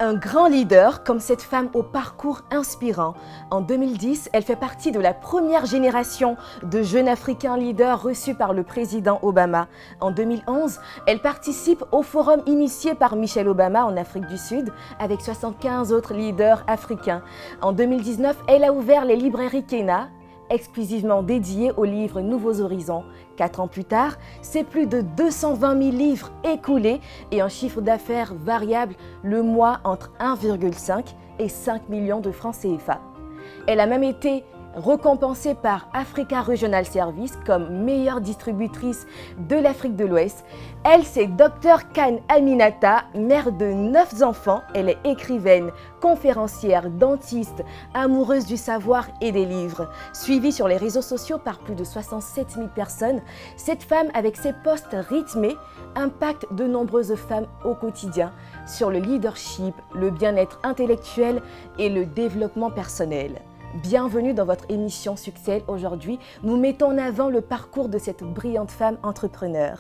Un grand leader comme cette femme au parcours inspirant. En 2010, elle fait partie de la première génération de jeunes Africains leaders reçus par le président Obama. En 2011, elle participe au forum initié par Michelle Obama en Afrique du Sud avec 75 autres leaders africains. En 2019, elle a ouvert les librairies Kenna, exclusivement dédiées aux livres Nouveaux Horizons. 4 ans plus tard, c'est plus de 220 000 livres écoulés et un chiffre d'affaires variable le mois entre 1,5 et 5 millions de francs CFA. Elle a même été récompensée par Africa Regional Service comme meilleure distributrice de l'Afrique de l'Ouest. Elle, c'est Dr Kane Aminata, mère de 9 enfants. Elle est écrivaine, conférencière, dentiste, amoureuse du savoir et des livres. Suivie sur les réseaux sociaux par plus de 67 000 personnes, cette femme, avec ses posts rythmés, impacte de nombreuses femmes au quotidien sur le leadership, le bien-être intellectuel et le développement personnel. Bienvenue dans votre émission Succès. Aujourd'hui, nous mettons en avant le parcours de cette brillante femme entrepreneur.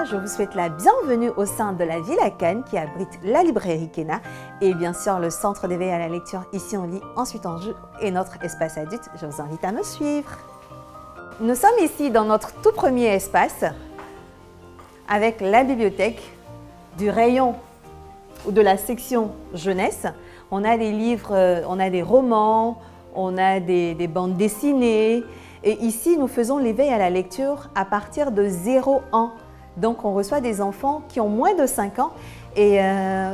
Je vous souhaite la bienvenue au sein de la ville à Cannes qui abrite la librairie Kenna et bien sûr le centre d'éveil à la lecture ici on lit, ensuite on joue et notre espace adulte. Je vous invite à me suivre. Nous sommes ici dans notre tout premier espace avec la bibliothèque du rayon ou de la section jeunesse. On a des livres, on a des romans, on a des bandes dessinées et ici nous faisons l'éveil à la lecture à partir de 0 ans. Donc, on reçoit des enfants qui ont moins de 5 ans et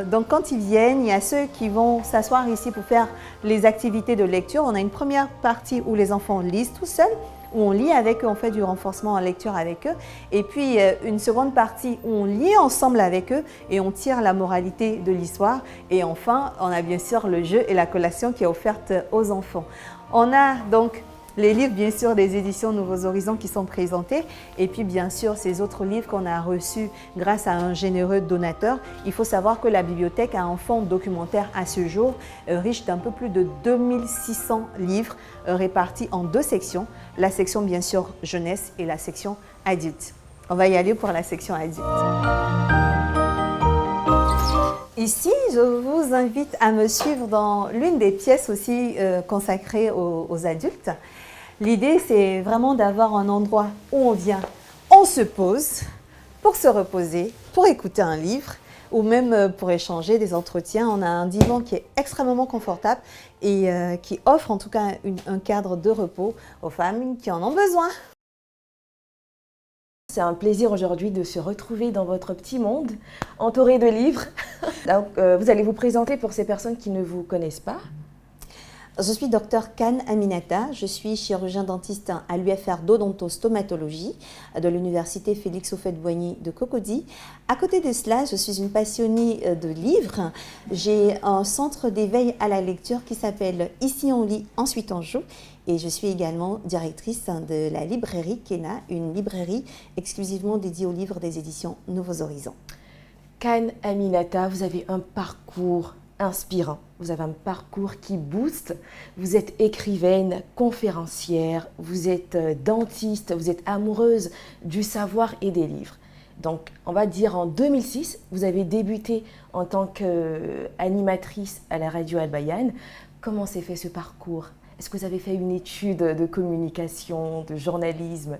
donc quand ils viennent, il y a ceux qui vont s'asseoir ici pour faire les activités de lecture. On a une première partie où les enfants lisent tout seuls, où on lit avec eux, on fait du renforcement en lecture avec eux. Et puis, une seconde partie où on lit ensemble avec eux et on tire la moralité de l'histoire. Et enfin, on a bien sûr le jeu et la collation qui est offerte aux enfants. On a donc les livres, bien sûr, des éditions Nouveaux Horizons qui sont présentés et puis, bien sûr, ces autres livres qu'on a reçus grâce à un généreux donateur. Il faut savoir que la bibliothèque a un fonds documentaire à ce jour riche d'un peu plus de 2600 livres répartis en 2 sections. La section, bien sûr, jeunesse et la section adulte. On va y aller pour la section adulte. Ici, je vous invite à me suivre dans l'une des pièces aussi consacrées aux adultes. L'idée, c'est vraiment d'avoir un endroit où on vient, on se pose pour se reposer, pour écouter un livre ou même pour échanger des entretiens. On a un divan qui est extrêmement confortable et qui offre en tout cas un cadre de repos aux femmes qui en ont besoin. C'est un plaisir aujourd'hui de se retrouver dans votre petit monde, entouré de livres. Donc, vous allez vous présenter pour ces personnes qui ne vous connaissent pas. Je suis Dr Kane Aminata, je suis chirurgien dentiste à l'UFR d'odontostomatologie de l'université Félix Houphouët-Boigny de Cocody. À côté de cela, je suis une passionnée de livres. J'ai un centre d'éveil à la lecture qui s'appelle Ici on lit, ensuite on joue. Et je suis également directrice de la librairie Kenna, une librairie exclusivement dédiée aux livres des éditions Nouveaux Horizons. Kane Aminata, vous avez un parcours inspirant. Vous avez un parcours qui booste. Vous êtes écrivaine, conférencière, vous êtes dentiste, vous êtes amoureuse du savoir et des livres. Donc, on va dire en 2006, vous avez débuté en tant qu'animatrice à la radio Al-Bayan. Comment s'est fait ce parcours? Est-ce que vous avez fait une étude de communication, de journalisme?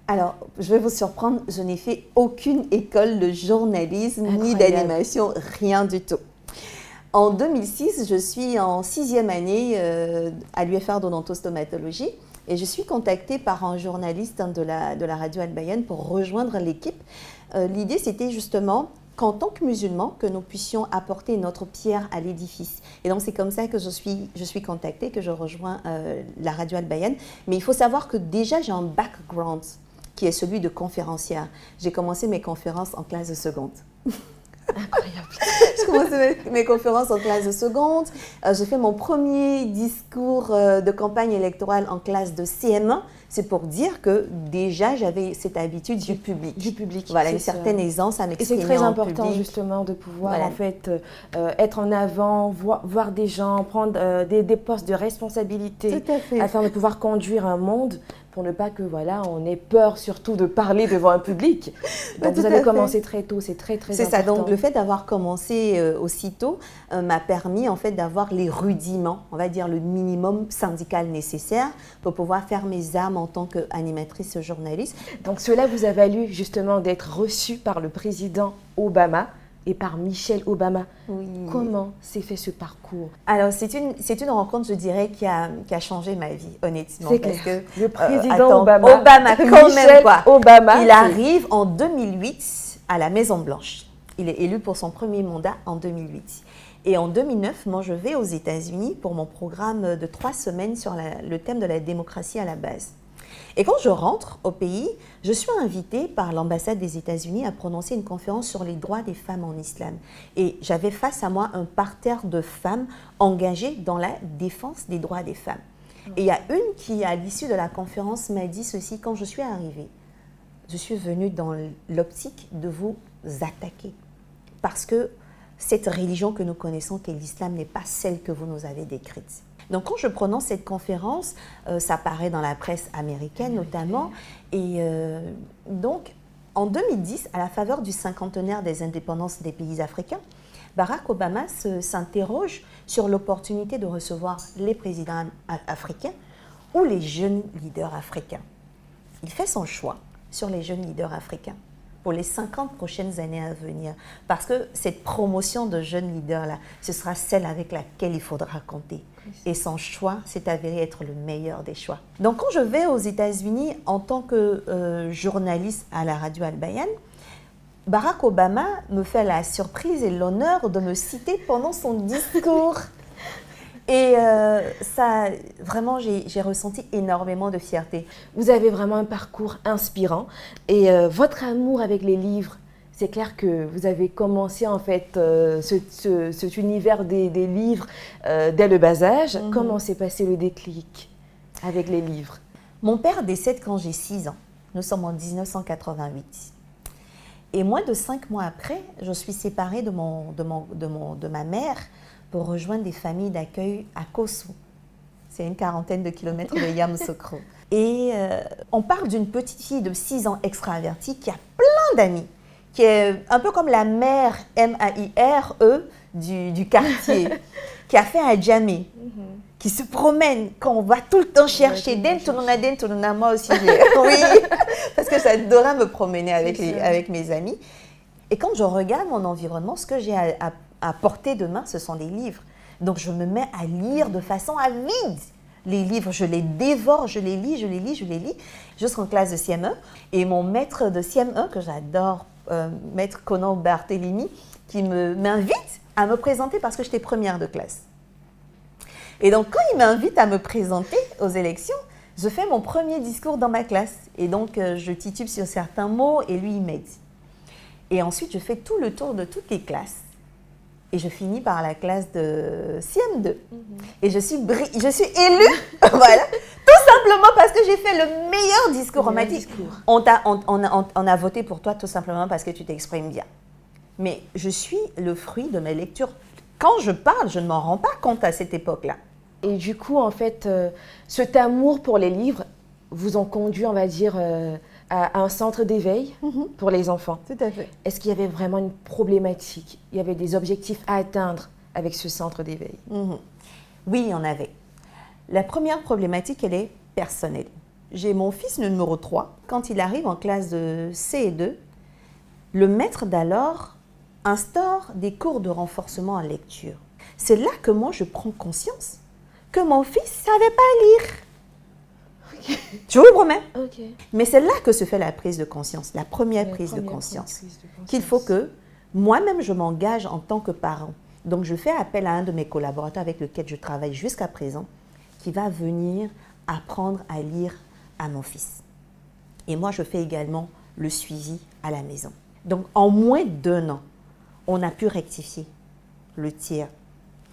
Alors, je vais vous surprendre, je n'ai fait aucune école de journalisme ni d'animation, rien du tout. En 2006, je suis en 6e année à l'UFR d'odontostomatologie et je suis contactée par un journaliste de la radio Al-Bayan pour rejoindre l'équipe. L'idée, c'était justement qu'en tant que musulmans, que nous puissions apporter notre pierre à l'édifice. Et donc, c'est comme ça que je suis contactée, que je rejoins la radio Al-Bayan. Mais il faut savoir que déjà, j'ai un background qui est celui de conférencière. J'ai commencé mes conférences en classe de seconde. Incroyable. Je commençais mes conférences en classe de seconde. J'ai fait mon premier discours de campagne électorale en classe de CM1. C'est pour dire que déjà, j'avais cette habitude du public. Du public. Voilà, une certaine aisance à m'exprimer en public. Et c'est très important public. justement de pouvoir Voilà. en fait être en avant, voir des gens, prendre des postes de responsabilité Tout à fait. afin de pouvoir conduire un monde pour ne pas que voilà, on ait peur surtout de parler devant un public. Donc vous avez commencé très tôt, c'est très important. C'est ça, donc le fait d'avoir commencé aussitôt m'a permis en fait d'avoir les rudiments, on va dire le minimum syndical nécessaire pour pouvoir faire mes armes en tant qu'animatrice journaliste. Donc cela vous a valu justement d'être reçue par le président Obama et par Michelle Obama. Oui. Comment s'est fait ce parcours? Alors, c'est une rencontre, je dirais, qui a changé ma vie, honnêtement. C'est parce clair. que Le président Obama quand Michel même, quoi. Obama, Il arrive en 2008 à la Maison-Blanche. Il est élu pour son premier mandat en 2008. Et en 2009, moi, je vais aux États-Unis pour mon programme de 3 semaines sur le thème de la démocratie à la base. Et quand je rentre au pays, je suis invitée par l'ambassade des États-Unis à prononcer une conférence sur les droits des femmes en islam. Et j'avais face à moi un parterre de femmes engagées dans la défense des droits des femmes. Et il y a une qui, à l'issue de la conférence, m'a dit ceci: quand je suis arrivée, je suis venue dans l'optique de vous attaquer. Parce que cette religion que nous connaissons, qu'est l'islam, n'est pas celle que vous nous avez décrite. Donc, quand je prononce cette conférence, ça paraît dans la presse américaine notamment. Et donc, en 2010, à la faveur du cinquantenaire des indépendances des pays africains, Barack Obama s'interroge sur l'opportunité de recevoir les présidents africains ou les jeunes leaders africains. Il fait son choix sur les jeunes leaders africains pour les 50 prochaines années à venir. Parce que cette promotion de jeunes leaders-là, ce sera celle avec laquelle il faudra compter. Et son choix s'est avéré être le meilleur des choix. Donc quand je vais aux États-Unis en tant que journaliste à la radio Al-Bayan, Barack Obama me fait la surprise et l'honneur de me citer pendant son discours. Et ça, vraiment, j'ai ressenti énormément de fierté. Vous avez vraiment un parcours inspirant et votre amour avec les livres, c'est clair que vous avez commencé en fait cet univers des livres dès le bas âge. Comment s'est passé le déclic avec les livres? Mon père décède quand j'ai 6 ans. Nous sommes en 1988. Et moins de 5 mois après, je suis séparée de ma mère pour rejoindre des familles d'accueil à Kossou. C'est une 40aine de kilomètres de Yamoussoukro. Et on parle d'une petite fille de 6 ans extravertie qui a plein d'amis, qui est un peu comme la mère M-A-I-R-E du quartier, qui a fait un djamé, qui se promène, qu'on va tout le temps chercher. Moi aussi, oui, parce que j'adorais me promener avec mes amis. Et quand je regarde mon environnement, ce que j'ai à portée de main, ce sont des livres. Donc, je me mets à lire de façon avide. Les livres, je les dévore, je les lis, jusqu'en classe de CM1. Et mon maître de CM1, que j'adore, maître Conan Barthélémy, qui m'invite à me présenter parce que j'étais première de classe. Et donc, quand il m'invite à me présenter aux élections, je fais mon premier discours dans ma classe. Et donc, je titube sur certains mots et lui, il m'aide. Et ensuite, je fais tout le tour de toutes les classes. Et je finis par la classe de CM2. Et je suis élue, voilà, tout simplement parce que j'ai fait le meilleur discours. On m'a dit, on a voté pour toi tout simplement parce que tu t'exprimes bien. Mais je suis le fruit de mes lectures. Quand je parle, je ne m'en rends pas compte à cette époque-là. Et du coup, en fait, cet amour pour les livres vous ont conduit, on va dire, à un centre d'éveil pour les enfants. Tout à fait. Est-ce qu'il y avait vraiment une problématique? Il y avait des objectifs à atteindre avec ce centre d'éveil? Oui, il y en avait. La première problématique, elle est personnelle. J'ai mon fils numéro 3. Quand il arrive en classe de CE2, le maître d'alors instaure des cours de renforcement en lecture. C'est là que moi, je prends conscience que mon fils ne savait pas lire. Je vous le promets. Mais c'est là que se fait la prise de conscience, la première prise de conscience. Qu'il faut que moi-même, je m'engage en tant que parent. Donc, je fais appel à un de mes collaborateurs avec lequel je travaille jusqu'à présent, qui va venir apprendre à lire à mon fils. Et moi, je fais également le suivi à la maison. Donc, en moins d'1 an, on a pu rectifier le tir.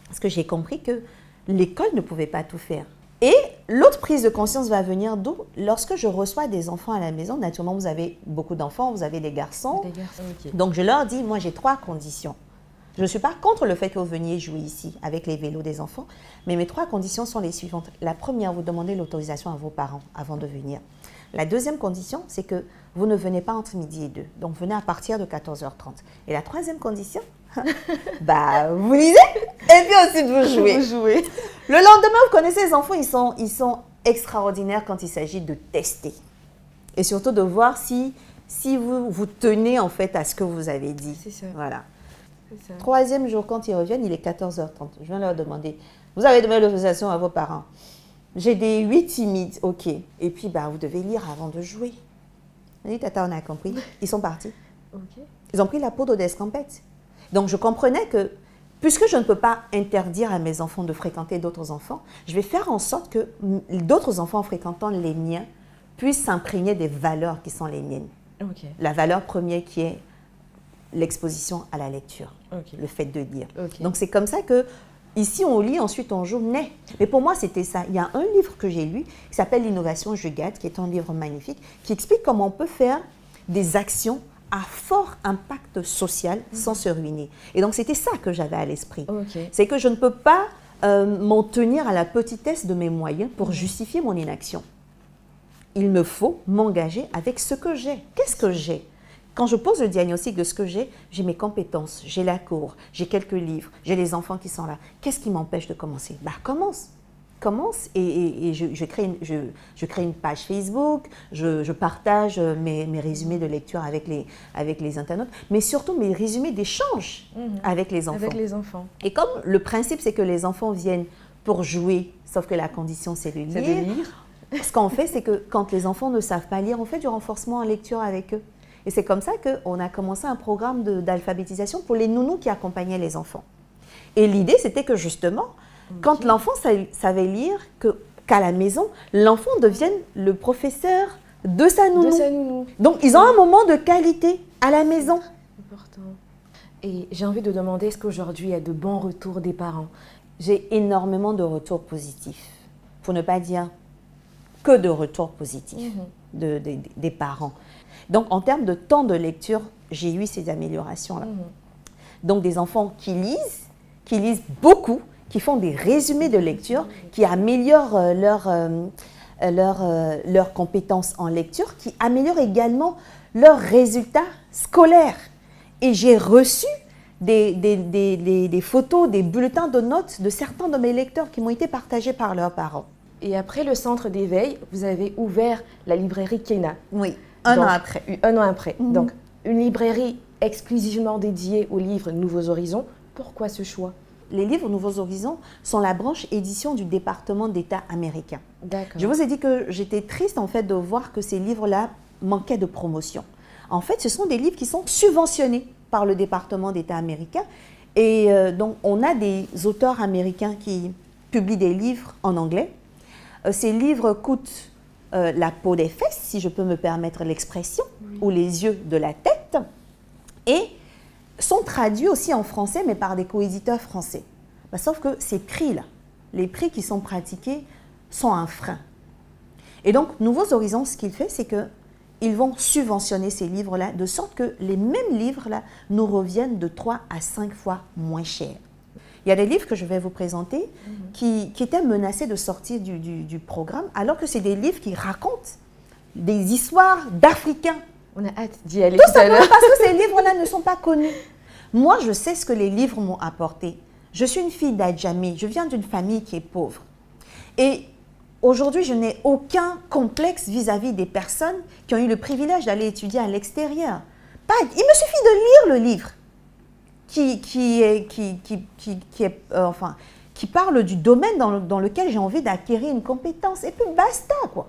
Parce que j'ai compris que l'école ne pouvait pas tout faire. Et l'autre prise de conscience va venir d'où? Lorsque je reçois des enfants à la maison, naturellement, vous avez beaucoup d'enfants, vous avez des garçons. Des garçons, ok. Donc, je leur dis, moi, j'ai 3 conditions. Je ne suis pas contre le fait que vous veniez jouer ici avec les vélos des enfants, mais mes 3 conditions sont les suivantes. La première, vous demandez l'autorisation à vos parents avant de venir. La deuxième condition, c'est que vous ne venez pas entre midi et 2, donc venez à partir de 14h30. Et la troisième condition, vous lisez et puis ensuite vous jouez. Vous jouez. Le lendemain, vous connaissez les enfants, ils sont extraordinaires quand il s'agit de tester. Et surtout de voir si vous vous tenez en fait à ce que vous avez dit. C'est ça. Voilà. C'est ça. Troisième jour, quand ils reviennent, il est 14h30. Je viens leur demander, vous avez demandé l'autorisation à vos parents? J'ai des 8 timides, ok. Et puis, vous devez lire avant de jouer. On dit, tata, on a compris. Ils sont partis. Ok. Ils ont pris la poudre d'escampette. Donc, je comprenais que, puisque je ne peux pas interdire à mes enfants de fréquenter d'autres enfants, je vais faire en sorte que d'autres enfants fréquentant les miens puissent s'imprégner des valeurs qui sont les miennes. Ok. La valeur première qui est l'exposition à la lecture, Ok. le fait de lire. Ok. Donc, c'est comme ça que, ici, on lit, ensuite on joue, naît. Mais pour moi, c'était ça. Il y a un livre que j'ai lu qui s'appelle L'innovation je gâte, qui est un livre magnifique, qui explique comment on peut faire des actions à fort impact social sans se ruiner. Et donc, c'était ça que j'avais à l'esprit. Ok. C'est que je ne peux pas m'en tenir à la petitesse de mes moyens pour justifier mon inaction. Il me faut m'engager avec ce que j'ai. Qu'est-ce que j'ai? Quand je pose le diagnostic de ce que j'ai mes compétences, j'ai la cour, j'ai quelques livres, j'ai les enfants qui sont là. Qu'est-ce qui m'empêche de commencer? Commence. Commence et je crée une page Facebook, je partage mes résumés de lecture avec les internautes, mais surtout mes résumés d'échange avec les enfants. Avec les enfants. Et comme le principe, c'est que les enfants viennent pour jouer, sauf que la condition, c'est de lire. C'est de lire. Ce qu'on fait, c'est que quand les enfants ne savent pas lire, on fait du renforcement en lecture avec eux. Et c'est comme ça qu'on a commencé un programme d'alphabétisation pour les nounous qui accompagnaient les enfants. Et l'idée, c'était que justement, quand l'enfant savait lire, qu'à la maison, l'enfant devienne le professeur de sa nounou. De sa nounou. Donc, ils ont un moment de qualité à la maison. Important. Et j'ai envie de demander, est-ce qu'aujourd'hui, il y a de bons retours des parents? J'ai énormément de retours positifs, pour ne pas dire que de retours positifs des parents. Donc, en termes de temps de lecture, j'ai eu ces améliorations-là. Donc, des enfants qui lisent beaucoup, qui font des résumés de lecture, qui améliorent leurs compétences en lecture, qui améliorent également leurs résultats scolaires. Et j'ai reçu des photos, des bulletins de notes de certains de mes lecteurs qui m'ont été partagés par leurs parents. Et après le centre d'éveil, vous avez ouvert la librairie Kena. Oui, un an après. Donc, une librairie exclusivement dédiée aux livres Nouveaux Horizons. Pourquoi ce choix? Les livres Nouveaux Horizons sont la branche édition du département d'État américain. D'accord. Je vous ai dit que j'étais triste en fait de voir que ces livres-là manquaient de promotion. En fait, ce sont des livres qui sont subventionnés par le département d'État américain. Et donc, on a des auteurs américains qui publient des livres en anglais. Ces livres coûtent la peau des fesses, si je peux me permettre l'expression, ou les yeux de la tête, et sont traduits aussi en français, mais par des coéditeurs français. Sauf que ces prix-là, les prix qui sont pratiqués, sont un frein. Et donc, Nouveaux Horizons, ce qu'il fait, c'est qu'ils vont subventionner ces livres-là, de sorte que les mêmes livres-là nous reviennent de 3 à 5 fois moins cher. Il y a des livres que je vais vous présenter qui étaient menacés de sortir du programme, alors que c'est des livres qui racontent des histoires d'Africains. On a hâte d'y aller tout à l'heure. Parce que ces livres-là ne sont pas connus. Moi, je sais ce que les livres m'ont apporté. Je suis une fille d'Adjamé, je viens d'une famille qui est pauvre. Et aujourd'hui, je n'ai aucun complexe vis-à-vis des personnes qui ont eu le privilège d'aller étudier à l'extérieur. Il me suffit de lire le livre qui parle du domaine dans lequel j'ai envie d'acquérir une compétence. Et puis basta, quoi.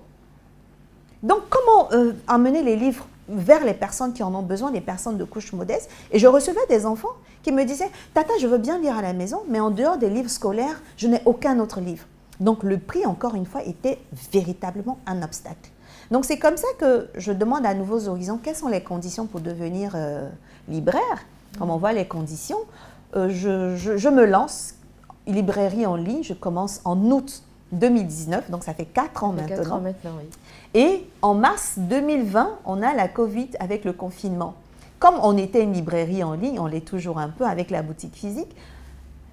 Donc, comment amener les livres vers les personnes qui en ont besoin, les personnes de couches modestes. Et je recevais des enfants qui me disaient « Tata, je veux bien lire à la maison, mais en dehors des livres scolaires, je n'ai aucun autre livre. » Donc, le prix, encore une fois, était véritablement un obstacle. Donc, c'est comme ça que je demande à Nouveaux Horizons quelles sont les conditions pour devenir libraire. Comme on voit les conditions, je me lance, librairie en ligne, je commence en août 2019, donc ça fait 4 ans maintenant. 4 ans maintenant, oui. Et en mars 2020, on a la Covid avec le confinement. Comme on était une librairie en ligne, on l'est toujours un peu avec la boutique physique,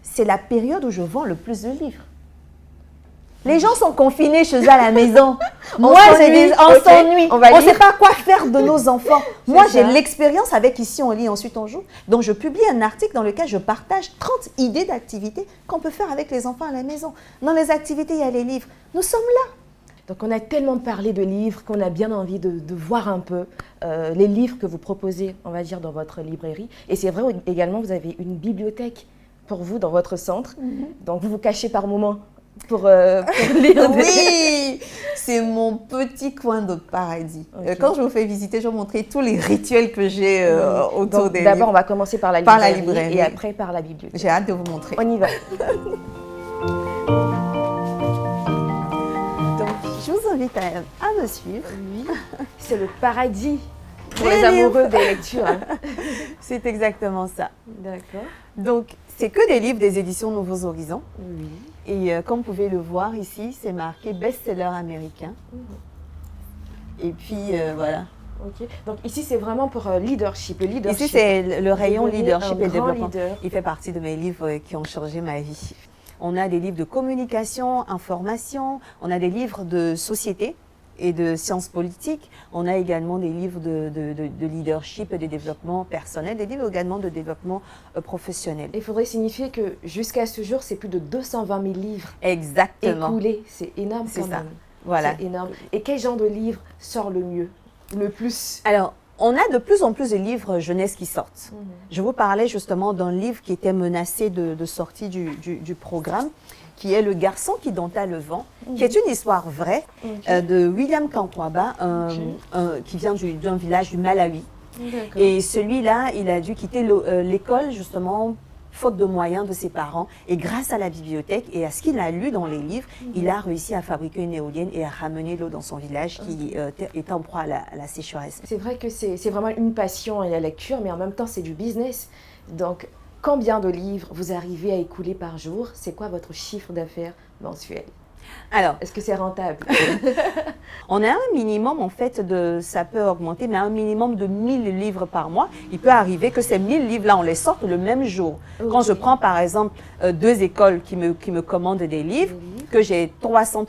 c'est la période où je vends le plus de livres. Les gens sont confinés chez eux à la maison. Moi, on s'ennuie. On ne sait pas quoi faire de nos enfants. Moi, j'ai l'expérience avec Ici on lit, ensuite on joue. Donc, je publie un article dans lequel je partage 30 idées d'activités qu'on peut faire avec les enfants à la maison. Dans les activités, il y a les livres. Nous sommes là. Donc, on a tellement parlé de livres qu'on a bien envie de voir un peu les livres que vous proposez, on va dire, dans votre librairie. Et c'est vrai également, vous avez une bibliothèque pour vous dans votre centre. Donc, vous vous cachez par moments pour lire. Oui, c'est mon petit coin de paradis. Okay. Quand je vous fais visiter, je vais vous montrer tous les rituels que j'ai autour des livres. D'abord, on va commencer par la librairie et après par la bibliothèque. J'ai hâte de vous montrer. On y va. Donc, je vous invite à me suivre. Oui, c'est le paradis pour les amoureux des lectures. Hein. C'est exactement ça. D'accord. Donc, c'est que des livres des éditions Nouveaux Horizons. Oui. Et comme vous pouvez le voir ici, c'est marqué best-seller américain. Et puis, voilà. Ok. Donc ici, c'est vraiment pour leadership. Le leadership. Ici, c'est le rayon leadership et développement. Leader. Il fait partie de mes livres qui ont changé ma vie. On a des livres de communication, information, on a des livres de société et de sciences politiques. On a également des livres de leadership et de développement personnel, des livres également de développement professionnel. Il faudrait signifier que jusqu'à ce jour, c'est plus de 220 000 livres écoulés. C'est énorme quand même. Voilà. C'est énorme. Et quel genre de livre sort le mieux, le plus? Alors, on a de plus en plus de livres jeunesse qui sortent. Je vous parlais justement d'un livre qui était menacé de sortie du programme, qui est Le garçon qui dompta le vent, qui est une histoire vraie de William Kankwaba, qui vient d'un village du Malawi. Et celui-là, il a dû quitter l'école justement faute de moyens de ses parents. Et grâce à la bibliothèque et à ce qu'il a lu dans les livres, il a réussi à fabriquer une éolienne et à ramener l'eau dans son village qui était en proie à la sécheresse. C'est vrai que c'est vraiment une passion et la lecture, mais en même temps, c'est du business. Donc, combien de livres vous arrivez à écouler par jour? C'est quoi votre chiffre d'affaires mensuel? Alors, est-ce que c'est rentable? On a un minimum, en fait, ça peut augmenter, mais un minimum de 1000 livres par mois. Il peut arriver que ces 1000 livres-là, on les sorte le même jour. Okay. Quand je prends, par exemple, 2 écoles qui me commandent des livres, que j'ai 300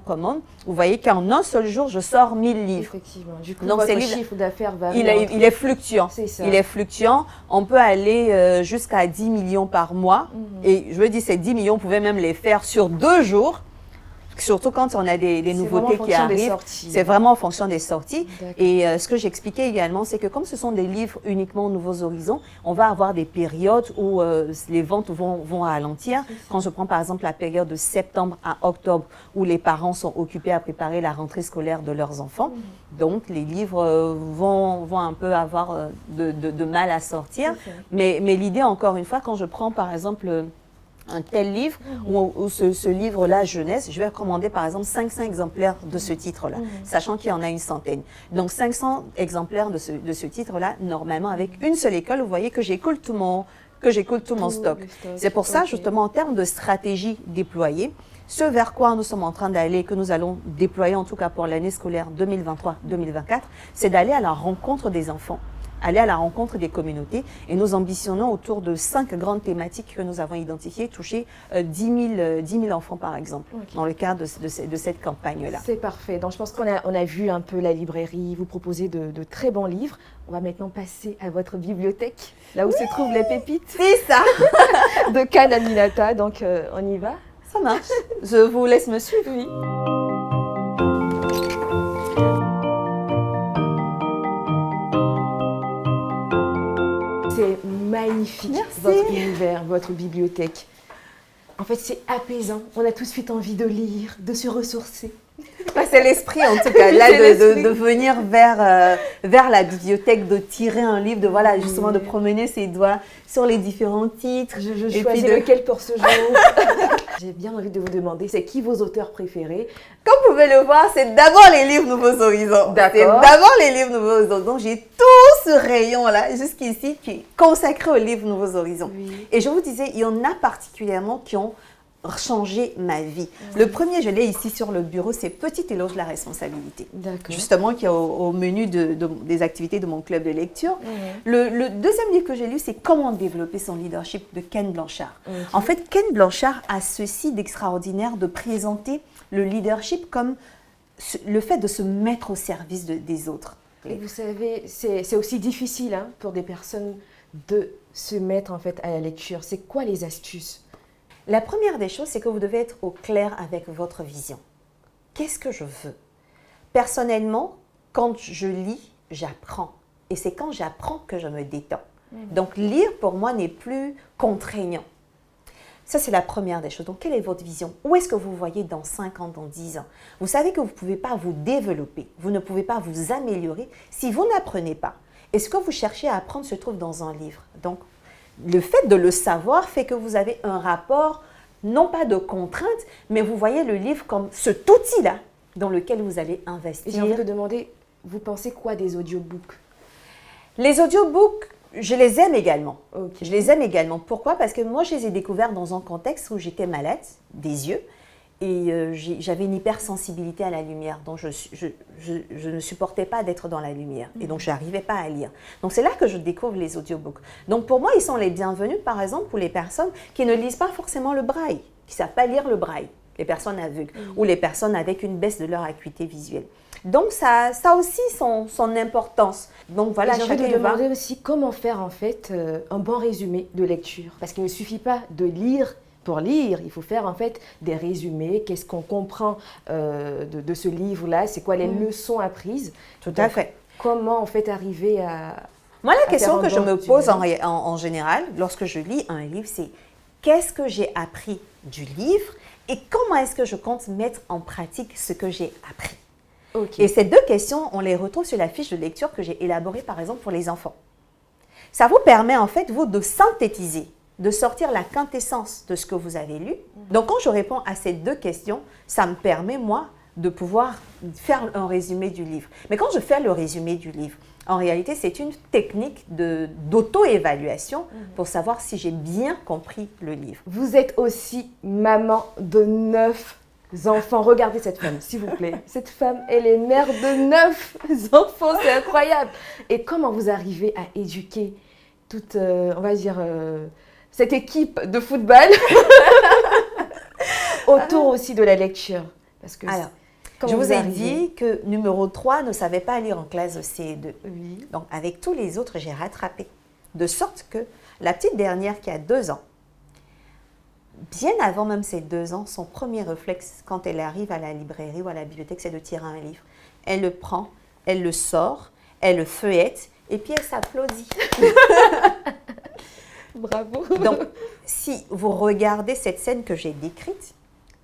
commandes, vous voyez qu'en un seul jour, je sors 1000 livres. Effectivement. Du coup, votre chiffre d'affaires va... Il est fluctuant. C'est ça. Il est fluctuant. On peut aller jusqu'à 10 millions par mois. Et je veux dire, ces 10 millions, on pouvait même les faire sur 2 jours. Surtout quand on a des nouveautés qui arrivent, c'est vraiment en fonction des sorties. Et ce que j'expliquais également, c'est que comme ce sont des livres uniquement Nouveaux Horizons, on va avoir des périodes où les ventes vont ralentir. Quand je prends par exemple la période de septembre à octobre, où les parents sont occupés à préparer la rentrée scolaire de leurs enfants, donc les livres vont un peu avoir de mal à sortir. Mais l'idée, encore une fois, quand je prends par exemple un tel livre ou ce livre-là jeunesse, je vais recommander par exemple 500 exemplaires de ce titre-là, sachant qu'il y en a une centaine. Donc 500 exemplaires de ce titre-là, normalement avec une seule école, vous voyez que j'écoule tout mon stock. C'est pour ça, justement, en termes de stratégie déployée, ce vers quoi nous sommes en train d'aller, que nous allons déployer en tout cas pour l'année scolaire 2023-2024, c'est d'aller à la rencontre des enfants, aller à la rencontre des communautés, et nous ambitionnons autour de 5 grandes thématiques que nous avons identifiées, toucher 10 000 enfants par exemple, dans le cadre de cette campagne-là. C'est parfait. Donc je pense qu'on a vu un peu la librairie, vous proposez de très bons livres. On va maintenant passer à votre bibliothèque, là où se trouvent les pépites. C'est ça. De Khan Aminata, donc on y va. Ça marche. Je vous laisse me suivre. Oui. C'est magnifique. Merci. Votre univers, votre bibliothèque. En fait, c'est apaisant. On a tout de suite envie de lire, de se ressourcer. Passer c'est l'esprit en tout cas, là, de venir vers la bibliothèque, de tirer un livre, de voilà, justement de promener ses doigts sur les différents titres. Je choisis lequel pour ce jour. J'ai bien envie de vous demander, c'est qui vos auteurs préférés? Comme vous pouvez le voir, c'est d'abord les livres Nouveaux Horizons. D'accord. C'est d'abord les livres Nouveaux Horizons. Donc, j'ai tout ce rayon-là, jusqu'ici, qui est consacré aux livres Nouveaux Horizons. Oui. Et je vous disais, il y en a particulièrement qui ont changé ma vie. Le premier, je l'ai ici sur le bureau, c'est Petit éloge de la responsabilité. D'accord. Justement, qui est au menu des activités de mon club de lecture. Le deuxième livre que j'ai lu, c'est Comment développer son leadership de Ken Blanchard. En fait, Ken Blanchard a ceci d'extraordinaire de présenter le leadership comme le fait de se mettre au service des autres. Et vous savez, c'est aussi difficile hein, pour des personnes de se mettre en fait à la lecture. C'est quoi les astuces? La première des choses, c'est que vous devez être au clair avec votre vision. Qu'est-ce que je veux? Personnellement, quand je lis, j'apprends. Et c'est quand j'apprends que je me détends. Donc, lire, pour moi, n'est plus contraignant. Ça, c'est la première des choses. Donc, quelle est votre vision? Où est-ce que vous voyez dans 5 ans, dans 10 ans? Vous savez que vous ne pouvez pas vous développer, vous ne pouvez pas vous améliorer si vous n'apprenez pas. Et ce que vous cherchez à apprendre se trouve dans un livre. Donc, le fait de le savoir fait que vous avez un rapport, non pas de contrainte, mais vous voyez le livre comme cet outil-là dans lequel vous allez investir. J'ai envie de demander, vous pensez quoi des audiobooks? Les audiobooks, je les aime également. Okay. Je les aime également. Pourquoi? Parce que moi, je les ai découverts dans un contexte où j'étais malade des yeux et j'avais une hypersensibilité à la lumière. Donc, je ne supportais pas d'être dans la lumière et donc je n'arrivais pas à lire. Donc, c'est là que je découvre les audiobooks. Donc, pour moi, ils sont les bienvenus, par exemple, pour les personnes qui ne lisent pas forcément le braille, qui ne savent pas lire le braille, les personnes aveugles ou les personnes avec une baisse de leur acuité visuelle. Donc, ça a aussi son importance. Donc, voilà, j'ai envie de demander aussi comment faire en fait un bon résumé de lecture. Parce qu'il ne suffit pas de lire pour lire, il faut faire en fait des résumés. Qu'est-ce qu'on comprend de ce livre-là? C'est quoi les leçons apprises? Tout à fait. Comment en fait arriver à... Moi, la question que je me pose en général, lorsque je lis un livre, c'est qu'est-ce que j'ai appris du livre et comment est-ce que je compte mettre en pratique ce que j'ai appris? Okay. Et ces deux questions, on les retrouve sur la fiche de lecture que j'ai élaborée, par exemple, pour les enfants. Ça vous permet, en fait, vous, de synthétiser, de sortir la quintessence de ce que vous avez lu. Donc, quand je réponds à ces deux questions, ça me permet, moi, de pouvoir faire un résumé du livre. Mais quand je fais le résumé du livre, en réalité, c'est une technique d'auto-évaluation pour savoir si j'ai bien compris le livre. Vous êtes aussi maman de 9 enfants. Regardez cette femme, s'il vous plaît. Cette femme, elle est mère de 9 enfants, c'est incroyable. Et comment vous arrivez à éduquer toute, on va dire, cette équipe de football autour aussi de la lecture? Parce que alors, je vous ai dit que numéro 3 ne savait pas lire en classe de CE2. Oui. Donc, avec tous les autres, j'ai rattrapé. De sorte que la petite dernière qui a 2 ans, bien avant même ses 2 ans, son premier réflexe, quand elle arrive à la librairie ou à la bibliothèque, c'est de tirer un livre. Elle le prend, elle le sort, elle le feuillette et puis elle s'applaudit. Bravo. Donc, si vous regardez cette scène que j'ai décrite,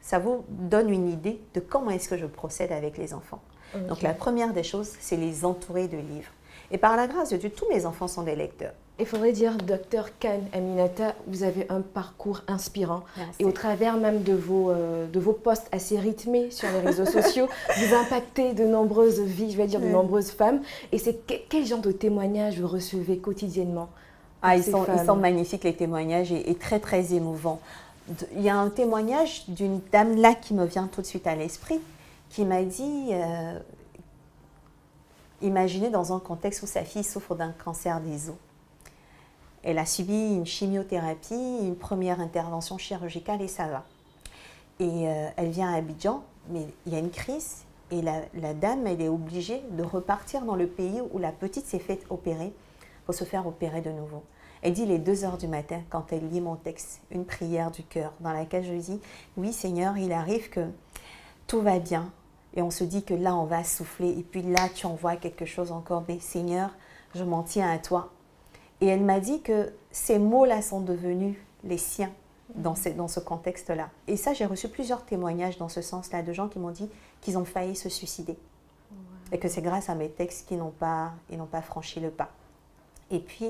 ça vous donne une idée de comment est-ce que je procède avec les enfants. Okay. Donc, la première des choses, c'est les entourer de livres. Et par la grâce de Dieu, tous mes enfants sont des lecteurs. Il faudrait dire, Dr Khan Aminata, vous avez un parcours inspirant. Merci. Et au travers même de vos posts assez rythmés sur les réseaux sociaux, vous impactez de nombreuses vies, je vais dire de nombreuses femmes. Et c'est quel genre de témoignages vous recevez quotidiennement? Ils sont magnifiques, les témoignages, et très, très émouvants. Il y a un témoignage d'une dame là qui me vient tout de suite à l'esprit, qui m'a dit, imaginez dans un contexte où sa fille souffre d'un cancer des os. Elle a subi une chimiothérapie, une première intervention chirurgicale et ça va. Et elle vient à Abidjan, mais il y a une crise et la dame, elle est obligée de repartir dans le pays où la petite s'est fait opérer pour se faire opérer de nouveau. Elle dit, il est 2 heures du matin, quand elle lit mon texte, une prière du cœur, dans laquelle je dis, oui Seigneur, il arrive que tout va bien, et on se dit que là, on va souffler, et puis là, tu envoies quelque chose encore, mais Seigneur, je m'en tiens à toi. Et elle m'a dit que ces mots-là sont devenus les siens dans ce contexte-là. Et ça, j'ai reçu plusieurs témoignages dans ce sens-là, de gens qui m'ont dit, qu'ils ont failli se suicider. Et que c'est grâce à mes textes qu'ils n'ont pas franchi le pas. Et puis,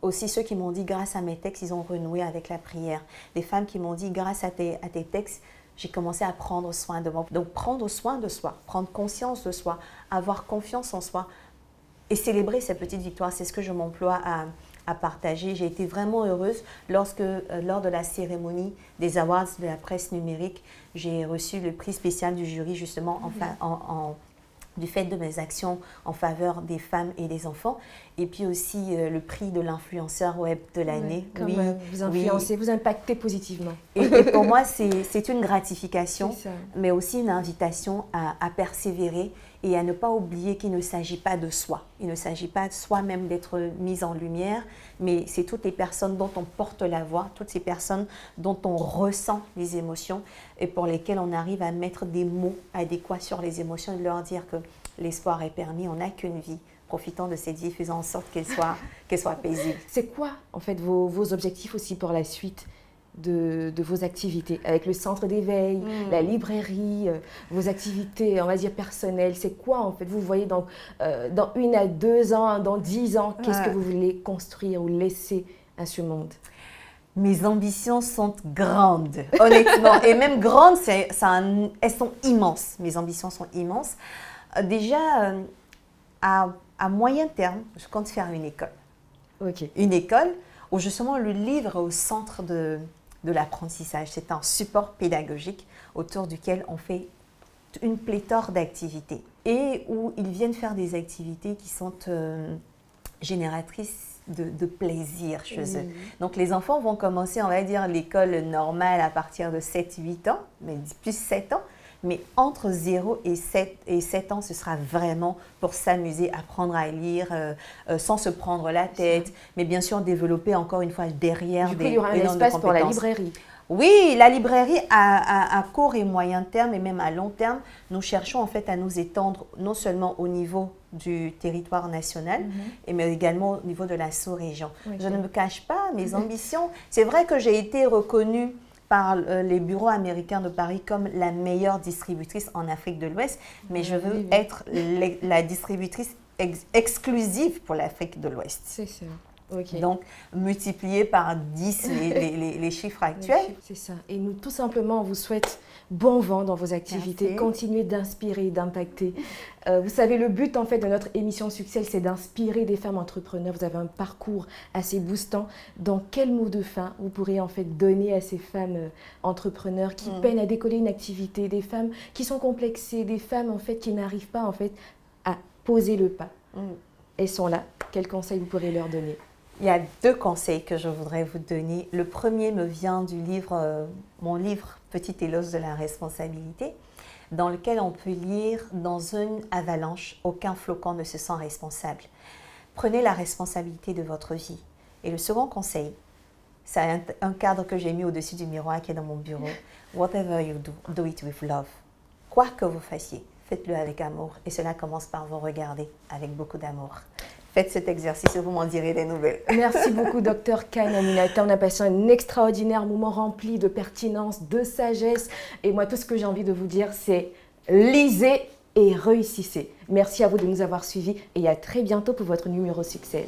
aussi ceux qui m'ont dit, grâce à mes textes, ils ont renoué avec la prière. Des femmes qui m'ont dit, grâce à tes textes, j'ai commencé à prendre soin de moi. Donc, prendre soin de soi, prendre conscience de soi, avoir confiance en soi et célébrer ces petites victoires, c'est ce que je m'emploie à partager. J'ai été vraiment heureuse lorsque, lors de la cérémonie des Awards de la presse numérique, j'ai reçu le prix spécial du jury, justement, du fait de mes actions en faveur des femmes et des enfants. Et puis aussi le prix de l'influenceur web de l'année. Oui, vous influencez, vous impactez positivement. Et pour moi, c'est une gratification, mais aussi une invitation à persévérer et à ne pas oublier qu'il ne s'agit pas de soi. Il ne s'agit pas de soi-même d'être mise en lumière, mais c'est toutes les personnes dont on porte la voix, toutes ces personnes dont on ressent les émotions et pour lesquelles on arrive à mettre des mots adéquats sur les émotions et de leur dire que l'espoir est permis, on n'a qu'une vie. Profitant de cette vie, faisant en sorte qu'elle soit paisible. C'est quoi, en fait, vos objectifs aussi pour la suite de vos activités avec le centre d'éveil, la librairie, vos activités, on va dire, personnelles? C'est quoi, en fait, vous voyez dans 1 à 2 ans, dans 10 ans, qu'est-ce que vous voulez construire ou laisser à ce monde? Mes ambitions sont grandes, honnêtement. Et même grandes, elles sont immenses. Mes ambitions sont immenses. Déjà, à moyen terme, je compte faire une école. Une école où justement le livre est au centre de l'apprentissage. C'est un support pédagogique autour duquel on fait une pléthore d'activités et où ils viennent faire des activités qui sont génératrices de plaisir chez eux. Donc les enfants vont commencer, on va dire, l'école normale à partir de 7-8 ans, mais plus 7 ans. Mais entre 0 et 7 ans, ce sera vraiment pour s'amuser, apprendre à lire sans se prendre la tête. Mais bien sûr, développer encore une fois derrière il y aura un espace pour la librairie. Oui, la librairie à court et moyen terme et même à long terme, nous cherchons en fait à nous étendre non seulement au niveau du territoire national, mais également au niveau de la sous-région. Je ne me cache pas mes ambitions. C'est vrai que j'ai été reconnue par les bureaux américains de Paris comme la meilleure distributrice en Afrique de l'Ouest, mais je veux être la distributrice exclusive pour l'Afrique de l'Ouest. C'est ça. Donc, multiplier par 10 les chiffres actuels. C'est ça. Et nous, tout simplement, on vous souhaite bon vent dans vos activités. Merci. Continuez d'inspirer, d'impacter. Vous savez, le but, en fait, de notre émission Succès, c'est d'inspirer des femmes entrepreneurs. Vous avez un parcours assez boostant. Dans quel mot de fin vous pourrez, en fait, donner à ces femmes entrepreneurs qui peinent à décoller une activité, des femmes qui sont complexées, des femmes, en fait, qui n'arrivent pas, en fait, à poser le pas? Elles sont là. Quels conseils vous pourrez leur donner? Il y a 2 conseils que je voudrais vous donner. Le premier me vient du livre, mon livre « Petit éloge de la responsabilité », dans lequel on peut lire « Dans une avalanche, aucun flocon ne se sent responsable ». Prenez la responsabilité de votre vie. Et le second conseil, c'est un cadre que j'ai mis au-dessus du miroir qui est dans mon bureau. « Whatever you do, do it with love ». Quoi que vous fassiez, faites-le avec amour. Et cela commence par vous regarder avec beaucoup d'amour. Faites cet exercice et vous m'en direz des nouvelles. Merci beaucoup, Dr Kane Aminata. On a passé un extraordinaire moment rempli de pertinence, de sagesse. Et moi, tout ce que j'ai envie de vous dire, c'est lisez et réussissez. Merci à vous de nous avoir suivis et à très bientôt pour votre numéro Succès.